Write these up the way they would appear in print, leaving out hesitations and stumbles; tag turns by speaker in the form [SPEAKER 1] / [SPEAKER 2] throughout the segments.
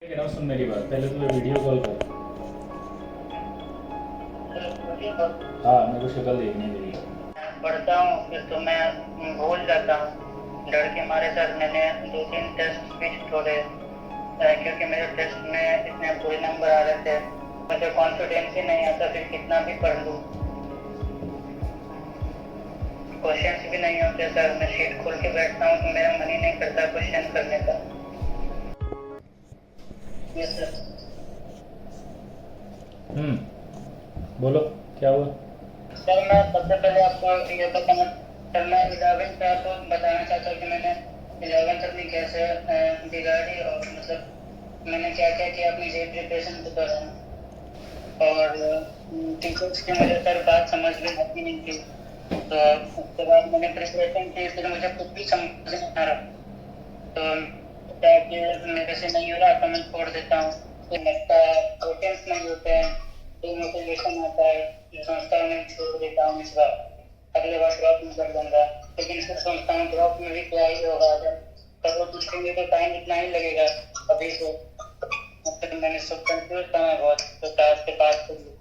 [SPEAKER 1] कह रहा हूँ, सुन मेरी बात। पहले तो वीडियो कॉल कर। हाँ, मेरे को शक्ल देखनी है तेरी।
[SPEAKER 2] पढ़ता हूँ फिर तो मैं भूल जाता हूँ। डर के मारे सर मैंने 2-3 टेस्ट भी छोड़े क्योंकि मेरे टेस्ट में इतने बुरे नंबर आ रहे थे। मुझे कॉन्फिडेंस ही नहीं आता फिर कितना भी पढ़ लूँ। क्वेश्चंस भी नहीं होते सर। मैं शीट खोल के बैठता हूँ तो मेरा मन ही नहीं करता क्वेश्चन करने का। Yes sir.
[SPEAKER 1] बोलो क्या हुआ।
[SPEAKER 2] सर मैं सबसे पहले आपको ये बताना सर, मैं 11th का तो बताना चाहता हूँ कि मैंने 11th अपनी कैसे बिगाड़ी और मतलब मैंने क्या क्या किया अपनी जे प्रिपरेशन के दौरान। और टीचर्स की मुझे सर बात समझ में आती नहीं थी, तो उसके बाद मैंने प्रिपरेशन की फिर मुझे कुछ भी समझ नहीं आ रहा। तो क्या कि मेरे से नहीं हो रहा तो मैं छोड़ देता हूँ। तो लगता है प्रोटेंस नहीं होते हैं तो मोटिवेशन आता है, सोचता हूँ मैं छोड़ देता हूँ इस बार, अगले बार ड्रॉप नहीं कर दूंगा। लेकिन फिर सोचता हूँ ड्रॉप में भी क्या ही होगा, अगर करो पूछेंगे तो टाइम इतना ही लगेगा अभी से। फिर मैंने सब कंफ्यूज था मैं बहुत, तो कहा से बात कर लूँ।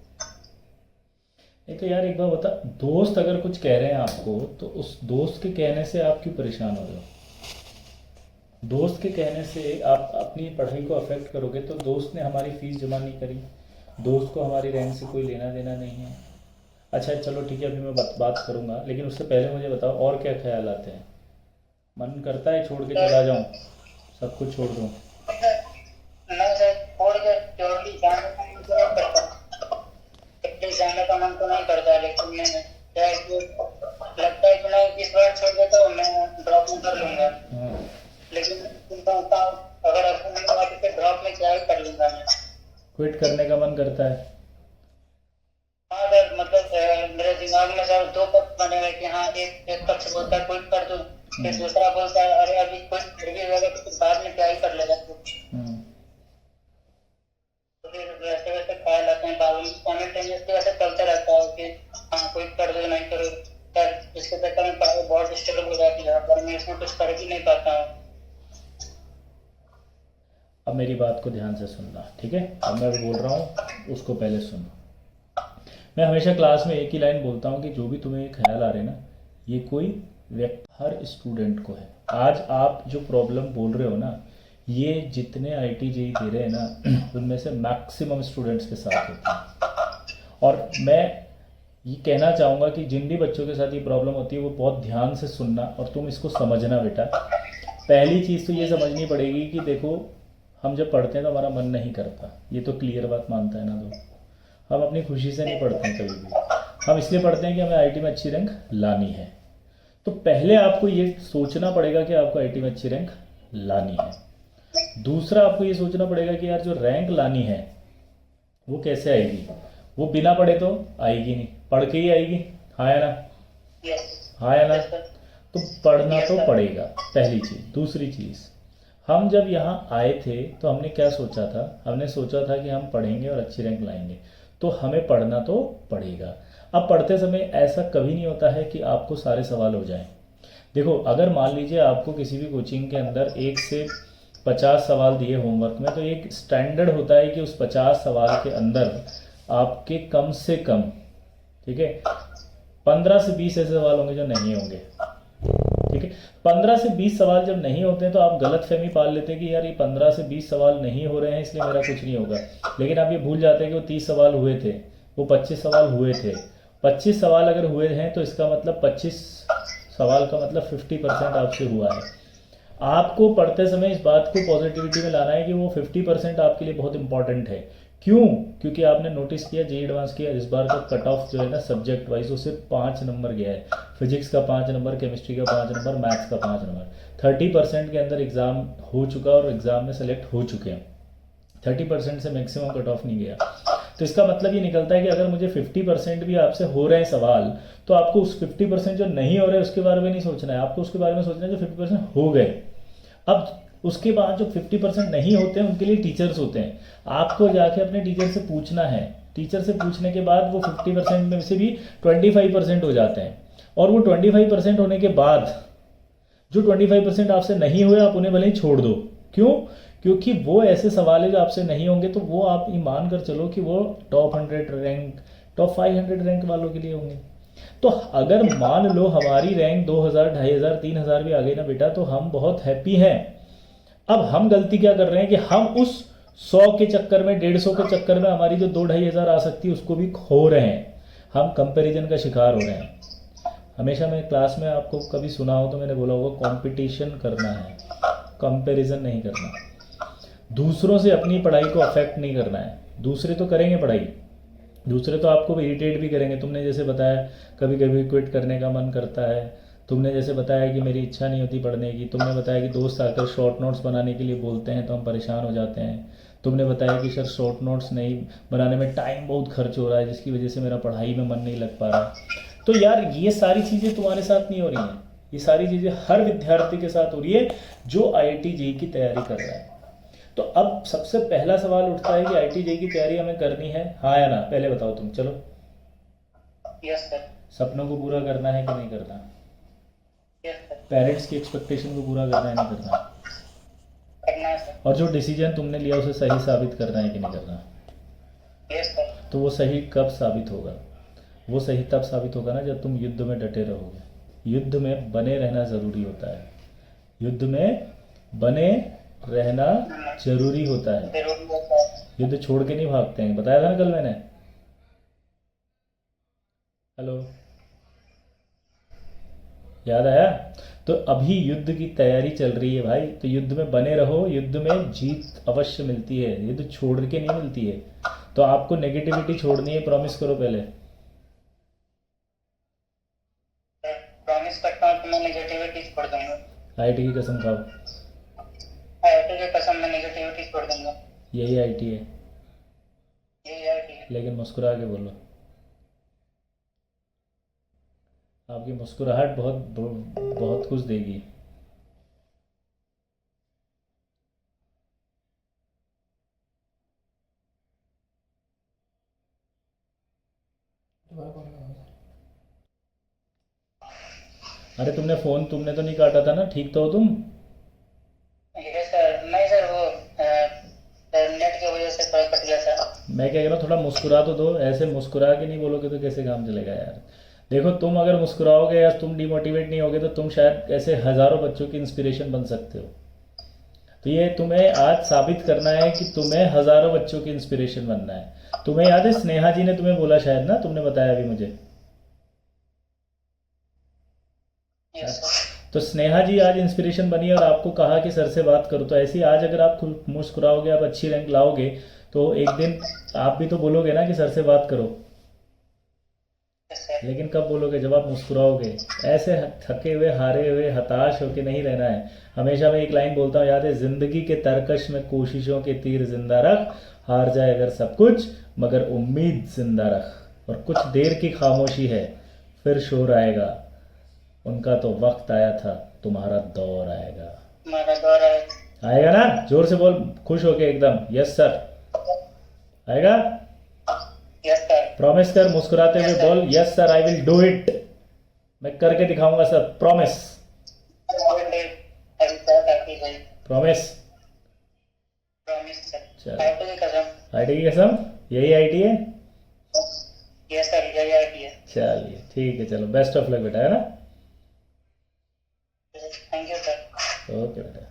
[SPEAKER 1] नहीं तो यार एक बार बता, दोस्त अगर कुछ कह रहे हैं आपको तो उस दोस्त के कहने से आप क्यों परेशान हो रहे हो? दोस्त के कहने से आप अपनी पढ़ाई को अफेक्ट करोगे तो दोस्त ने हमारी फीस जमा नहीं करी, दोस्त को हमारी रैंक से कोई लेना देना नहीं है। अच्छा चलो ठीक है, अभी मैं बात करूँगा, लेकिन उससे पहले मुझे बताओ और क्या ख्याल आते हैं। मन करता है छोड़ के चला जाऊँ, सब कुछ छोड़ दूँ?
[SPEAKER 2] मैं सर छोड़ के प्योरली जाने का मन तो नहीं करता, प्योरली जाने का मन तो नहीं करता, लेकिन मैंने क्या है कि लगता है कि मैं इस बार छोड़ देता हूँ मैं ड्रॉप में कर लूंगा।
[SPEAKER 1] हाँ,
[SPEAKER 2] लेकिन चिंता होता हूँ अगर आपको नहीं हुआ तो फिर ड्रॉप में क्या ही कर लूंगा मैं।
[SPEAKER 1] क्विट करने का मन करता है।
[SPEAKER 2] हाँ सर, मतलब मेरे दिमाग में सर दो पक्ष बने हुए कि हाँ एक एक पक्ष बोलता है क्विट कर दूं, फिर
[SPEAKER 1] हम्म,
[SPEAKER 2] दूसरा बोलता है अरे अभी क्विट कर भी होगा तो फिर बाद में क्या ही कर लेगा तू।
[SPEAKER 1] हम्म।
[SPEAKER 2] तो फिर वैसे वैसे ख्याल आते हैं बाबू साइमल्टेनियसली वैसे चलते रहता है कि हाँ क्विट कर दो नहीं करो। सर इसके चक्कर में पढ़ाई बहुत डिस्टर्ब हो जाती है पर मैं इसमें कुछ कर भी नहीं पाता हूँ।
[SPEAKER 1] अब मेरी बात को ध्यान से सुनना, ठीक है? अब मैं बोल रहा हूँ उसको पहले सुनो। मैं हमेशा क्लास में एक ही लाइन बोलता हूँ कि जो भी तुम्हें ख्याल आ रहे हैं ना, ये कोई व्यक्ति हर स्टूडेंट को है। आज आप जो प्रॉब्लम बोल रहे हो ना, ये जितने आईटी जेई दे रहे हैं ना उनमें से मैक्सिमम स्टूडेंट्स के साथ होती है। और मैं ये कहना चाहूँगा कि जिन भी बच्चों के साथ ये प्रॉब्लम होती है वो बहुत ध्यान से सुनना और तुम इसको समझना बेटा। पहली चीज़ तो ये समझनी पड़ेगी कि देखो, हम जब पढ़ते हैं तो हमारा मन नहीं करता, ये तो क्लियर बात मानता है ना। तो हम अपनी खुशी से नहीं पढ़ते हैं कभी भी, हम इसलिए पढ़ते हैं कि हमें आईटी में अच्छी रैंक लानी है। तो पहले आपको ये सोचना पड़ेगा कि आपको आईटी में अच्छी रैंक लानी है। दूसरा आपको ये सोचना पड़ेगा कि यार जो रैंक लानी है वो कैसे आएगी। वो बिना पढ़े तो आएगी नहीं, पढ़ के ही आएगी। हाँ या ना?
[SPEAKER 2] यस।
[SPEAKER 1] हाँ या ना?
[SPEAKER 2] Yes sir.
[SPEAKER 1] तो पढ़ना
[SPEAKER 2] यस
[SPEAKER 1] तो
[SPEAKER 2] सर।
[SPEAKER 1] पड़ेगा, पहली चीज़। दूसरी चीज़, हम जब यहाँ आए थे तो हमने क्या सोचा था? हमने सोचा था कि हम पढ़ेंगे और अच्छी रैंक लाएंगे, तो हमें पढ़ना तो पड़ेगा। अब पढ़ते समय ऐसा कभी नहीं होता है कि आपको सारे सवाल हो जाएं। देखो, अगर मान लीजिए आपको किसी भी कोचिंग के अंदर 1 से 50 सवाल दिए होमवर्क में, तो एक स्टैंडर्ड होता है कि उस 50 सवाल के अंदर आपके कम से कम, ठीक है, 15 से 20 ऐसे सवाल होंगे जो नहीं होंगे। ठीक है, 15 से 20 सवाल जब नहीं होते हैं तो आप गलत फहमी पाल लेते हैं कि यार ये 15 से 20 सवाल नहीं हो रहे हैं इसलिए मेरा कुछ नहीं होगा। लेकिन आप ये भूल जाते हैं कि वो 30 सवाल हुए थे, वो 25 सवाल हुए थे। 25 सवाल अगर हुए हैं तो इसका मतलब 25 सवाल का मतलब 50% आपसे हुआ है। आपको पढ़ते समय इस बात को पॉजिटिविटी में लाना है कि वो 50% आपके लिए बहुत इंपॉर्टेंट है। क्यों? क्योंकि आपने नोटिस किया जे एडवांस किया, इस बार का कट ऑफ जो है ना सब्जेक्ट वाइज, वो सिर्फ 5 नंबर गया है। फिजिक्स का 5 नंबर, केमिस्ट्री का 5 नंबर, मैथ्स का 5 नंबर। 30% के अंदर एग्ज़ाम हो चुका और एग्ज़ाम में सेलेक्ट हो चुके हैं। 30% से मैक्सिमम कट ऑफ नहीं गया। तो इसका मतलब ये निकलता है कि अगर मुझे 50% भी आपसे हो रहे हैं सवाल, तो आपको उस 50% जो नहीं हो रहे उसके बारे में नहीं सोचना है, आपको उसके बारे में सोचना है जो 50% हो गए। अब उसके बाद जो 50% नहीं होते हैं उनके लिए टीचर्स होते हैं। आपको जाके अपने टीचर से पूछना है। टीचर से पूछने के बाद वो 50% में से भी 25% हो जाते हैं। और वो 25% होने के बाद जो 25% आपसे नहीं हुए आप उन्हें भले ही छोड़ दो। क्यों? क्योंकि वो ऐसे सवाल है जो आपसे नहीं होंगे, तो वो आप ईमान कर चलो कि वो टॉप 100 रैंक, टॉप 500 रैंक वालों के लिए होंगे। तो अगर मान लो हमारी रैंक 2000, 2500, 3000 भी आ गई ना बेटा, तो हम बहुत हैप्पी हैं। अब हम गलती क्या कर रहे हैं कि हम उस 100 के चक्कर में, 150 के चक्कर में हमारी जो 2-2500 आ सकती है उसको भी खो रहे हैं। हम कंपैरिजन का शिकार हो रहे हैं। हमेशा मैं क्लास में आपको कभी सुना हो तो मैंने बोला होगा, कंपटीशन करना है, कंपैरिजन नहीं करना। दूसरों से अपनी पढ़ाई को अफेक्ट नहीं करना है। दूसरे तो करेंगे पढ़ाई, दूसरे तो आपको इरिटेट भी करेंगे। तुमने जैसे बताया कभी कभी क्विट करने का मन करता है, तुमने जैसे बताया कि मेरी इच्छा नहीं होती पढ़ने की, तुमने बताया कि दोस्त आकर शॉर्ट नोट्स बनाने के लिए बोलते हैं तो हम परेशान हो जाते हैं, तुमने बताया कि सर शॉर्ट नोट्स नहीं बनाने में टाइम बहुत खर्च हो रहा है जिसकी वजह से मेरा पढ़ाई में मन नहीं लग पा रहा। तो यार ये सारी चीज़ें तुम्हारे साथ नहीं हो रही हैं, ये सारी चीज़ें हर विद्यार्थी के साथ हो रही है जो IIT JEE की तैयारी कर रहा है। तो अब सबसे पहला सवाल उठता है कि IIT JEE की तैयारी हमें करनी है, हाँ या ना? पहले बताओ तुम, चलो।
[SPEAKER 2] Yes sir.
[SPEAKER 1] सपनों को पूरा करना है कि नहीं करना?
[SPEAKER 2] Yes sir.
[SPEAKER 1] पेरेंट्स की एक्सपेक्टेशन को पूरा करना है नहीं करना?
[SPEAKER 2] करना है सर।
[SPEAKER 1] और जो डिसीजन तुमने लिया उसे सही साबित करना है कि नहीं करना?
[SPEAKER 2] Yes sir.
[SPEAKER 1] तो वो सही कब साबित होगा? वो सही तब साबित होगा ना जब तुम युद्ध में डटे रहोगे। युद्ध में बने रहना ज़रूरी होता है, युद्ध में बने रहना जरूरी होता है।
[SPEAKER 2] जरूर होता है।
[SPEAKER 1] युद्ध छोड़ के नहीं भागते हैं, बताया था ना कल मैंने। हेलो, याद आया? तो अभी युद्ध की तैयारी चल रही है भाई, तो युद्ध में बने रहो। युद्ध में जीत अवश्य मिलती है, युद्ध छोड़ के नहीं मिलती है। तो आपको नेगेटिविटी छोड़नी है, प्रॉमिस करो पहले।
[SPEAKER 2] प्रॉमिस करता हूँ कि मैं नेगेटिविटी छोड़ दूंगा।
[SPEAKER 1] IIT की कसम खाओ।
[SPEAKER 2] IIT की कसम, मैं नेगेटिविटी छोड़ दूंगा।
[SPEAKER 1] यही IIT है,
[SPEAKER 2] यही IIT है।
[SPEAKER 1] लेकिन मुस्कुरा के बोलो। आपकी मुस्कुराहट बहुत बहुत कुछ देगी। अरे तुमने फ़ोन तुमने तो नहीं काटा था ना? ठीक तो हो तुम?
[SPEAKER 2] Yes sir. नहीं सर, वो नेट की वजह से थोड़ा कट गया था।
[SPEAKER 1] मैं क्या कह रहा हूँ, थोड़ा मुस्कुरा तो दो। ऐसे मुस्कुरा के नहीं बोलोगे तो कैसे काम चलेगा यार? देखो, तुम अगर मुस्कुराओगे या तुम डिमोटिवेट नहीं होगे तो तुम शायद ऐसे हज़ारों बच्चों की इंस्पिरेशन बन सकते हो। तो ये तुम्हें आज साबित करना है कि तुम्हें हज़ारों बच्चों की इंस्पिरेशन बनना है। तुम्हें याद है स्नेहा जी ने तुम्हें बोला शायद ना, तुमने बताया अभी मुझे।
[SPEAKER 2] Yes sir.
[SPEAKER 1] तो स्नेहा जी आज इंस्पिरेशन बनी और आपको कहा कि सर से बात करो। तो ऐसे ही आज अगर आप खुद मुस्कुराओगे, आप अच्छी रैंक लाओगे, तो एक दिन आप भी तो बोलोगे ना कि सर से बात करो।
[SPEAKER 2] Yes sir.
[SPEAKER 1] लेकिन कब बोलोगे? जब आप मुस्कुराओगे। ऐसे थके हुए, हारे हुए, हताश होके नहीं रहना है। हमेशा मैं एक लाइन बोलता हूँ, याद है? जिंदगी के तरकश में कोशिशों के तीर जिंदा रख, हार जाए अगर सब कुछ मगर उम्मीद जिंदा रख। और कुछ देर की खामोशी है, फिर शोर आएगा। उनका तो वक्त आया था, तुम्हारा दौर आएगा।
[SPEAKER 2] हमारा दौर आएगा।
[SPEAKER 1] आएगा ना? जोर से बोल, खुश होके एकदम। यस सर, आएगा।
[SPEAKER 2] Yes sir.
[SPEAKER 1] प्रॉमिस कर, मुस्कुराते हुए बोल, yes sir I will do it. मैं करके दिखाऊंगा sir, promise. Promise.
[SPEAKER 2] Promise sir.
[SPEAKER 1] चलो,
[SPEAKER 2] IIT की कसम।
[SPEAKER 1] IIT की कसम, यही IIT है।
[SPEAKER 2] यस सर, यही IIT है।
[SPEAKER 1] चलिए ठीक है, चलो बेस्ट ऑफ लक बेटा, है ना?
[SPEAKER 2] Thank you sir.
[SPEAKER 1] ओके बेटा।